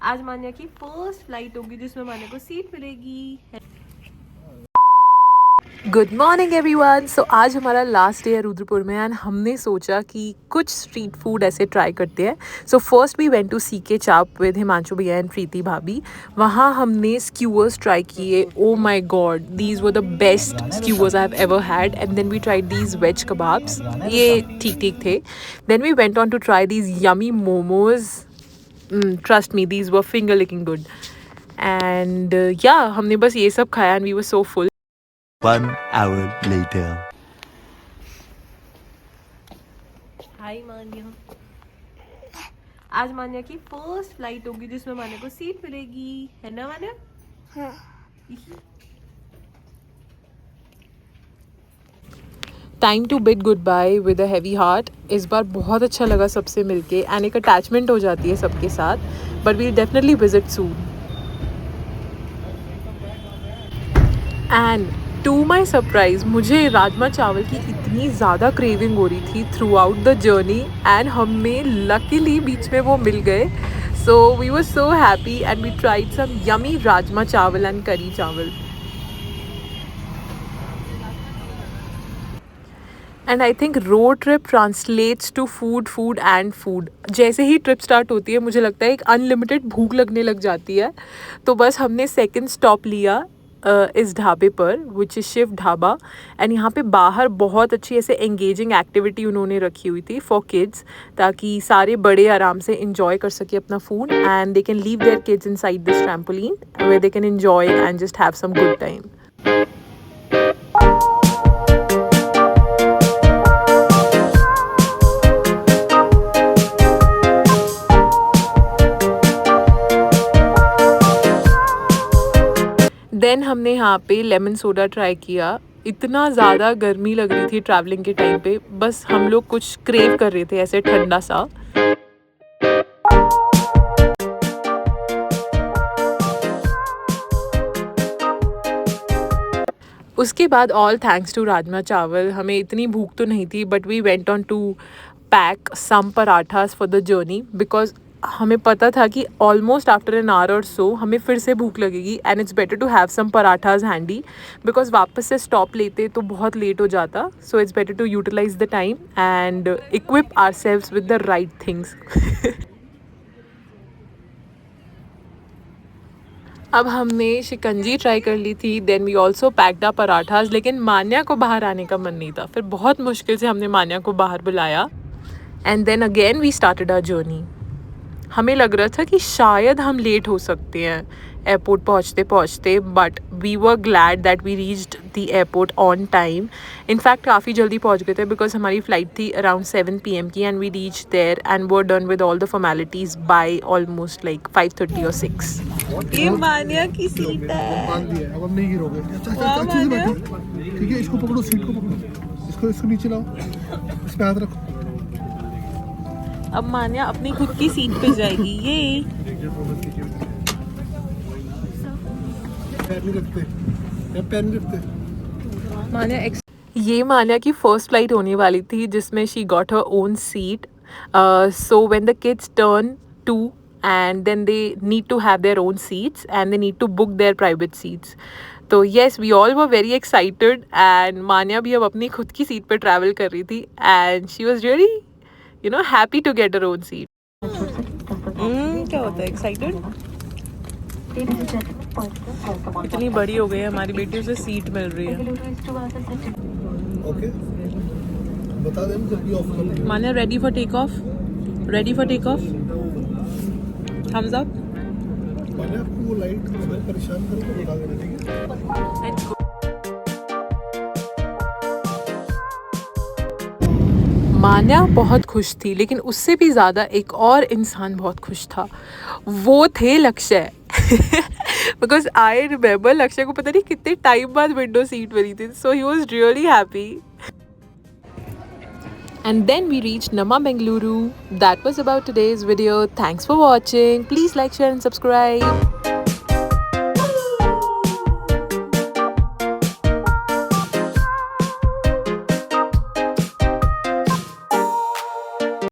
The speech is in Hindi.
आज मान्या की फर्स्ट फ्लाइट होगी जिसमें मान्या को सीट मिलेगी। Good morning everyone. सो आज हमारा लास्ट डे है रुद्रपुर में एंड हमने सोचा कि कुछ स्ट्रीट फूड ऐसे ट्राई करते हैं। So first we went to CK chaap with Himanshu bhaiya and Preeti bhabhi. वहाँ हमने स्क्यूअर्स ट्राई किए। Oh my God, these were the best skewers I have ever had. And then we tried these veg kebabs, ये ठीक ठीक थे। Then we went on to try these yummy momos. Trust me, these were finger licking good. And yeah, हमने बस ये सब खाया and we were so full. 1 hour later. Hi मान्या। आज मान्या की फर्स्ट फ्लाइट होगी जिसमें मान्या को सीट मिलेगी, है ना मान्या? हाँ। Time to bid goodbye with a heavy heart. इस बार बहुत अच्छा लगा सबसे मिलके एंड एक अटैचमेंट हो जाती है सबके साथ, but we'll definitely visit soon. And to my surprise मुझे राजमा चावल की इतनी ज़्यादा क्रेविंग हो रही थी throughout the journey and हमें लकीली बीच में वो मिल गए। So we were so happy and we tried some yummy rajma chawal and curry chawal. And I think road trip translates to food, food and food. जैसे ही ट्रिप स्टार्ट होती है मुझे लगता है एक अनलिमिटेड भूख लगने लग जाती है। तो बस हमने सेकंड स्टॉप लिया इस ढाबे पर, which is Shiv Dhaba. And यहाँ पे बाहर बहुत अच्छी ऐसे एंगेजिंग एक्टिविटी उन्होंने रखी हुई थी फॉर किड्स, ताकि सारे बड़े आराम से इंजॉय कर सके अपना food and they can leave their kids inside this trampoline where they can enjoy and just have some good time. Then हमने यहाँ पे लेमन सोडा ट्राई किया। इतना ज़्यादा गर्मी लग रही थी ट्रैवलिंग के टाइम पे, बस हम लोग कुछ क्रेव कर रहे थे ऐसे ठंडा सा। उसके बाद ऑल थैंक्स टू राजमा चावल, हमें इतनी भूख तो नहीं थी but we went on to pack some parathas for the journey, because हमें पता था कि ऑलमोस्ट आफ्टर एन आवर और सो हमें फिर से भूख लगेगी and it's better to have some parathas handy, because वापस से स्टॉप लेते तो बहुत लेट हो जाता। So it's better to utilise the time and equip ourselves with the right things. अब हमने शिकंजी ट्राई कर ली थी। Then we also packed a parathas, लेकिन मान्या को बाहर आने का मन नहीं था। फिर बहुत मुश्किल से हमने मान्या को बाहर बुलाया and then again we started our journey. हमें लग रहा था कि शायद हम लेट हो सकते हैं एयरपोर्ट पहुंचते पहुंचते, but we were glad that we reached the airport on time. In fact काफ़ी जल्दी पहुंच गए थे बिकॉज हमारी फ़्लाइट थी अराउंड 7 PM की and we reach there and were done with all the formalities by almost like 5:30 और 6। ये मान्या की सीट है। अब हम नहीं गिरोगे। अच्छे से बैठो, ठीक है? इसको पकड़ो, सीट को पकड़ो, इसको नीचे लाओ, इस पे हाथ रखो। अब मान्या अपनी खुद की सीट पे जाएगी। ये पैर नहीं रखते, पैर नहीं रखते। मान्या ये मान्या की फर्स्ट फ्लाइट होने वाली थी जिसमें she got her own seat. So when the kids turn 2 and then they need to have their own seats and they need to book their private seats. तो yes, we all were very excited and मान्या भी अब अपनी खुद की सीट पे ट्रैवल कर रही थी and she was really happy to get her own seat. क्या होता है एक्साइटेड? इतनी बड़ी हो गई है हमारी बेटी, उसे सीट मिल रही है। ओके, बता दें जब भी ऑफ कर। Manya ready for take off? Ready for take off? Thumbs up. Manya आपको वो लाइट अगर परेशान करे तो बता देना, ठीक है? मान्या बहुत खुश थी, लेकिन उससे भी ज़्यादा एक और इंसान बहुत खुश था। वो थे लक्ष्य। बिकॉज आई रिमेंबर लक्ष्य को पता नहीं कितने टाइम बाद विंडो सीट मिली थी, so he was really happy. And then we reached Namma Bengaluru. That was about today's video. Thanks for watching. Please like, share and subscribe.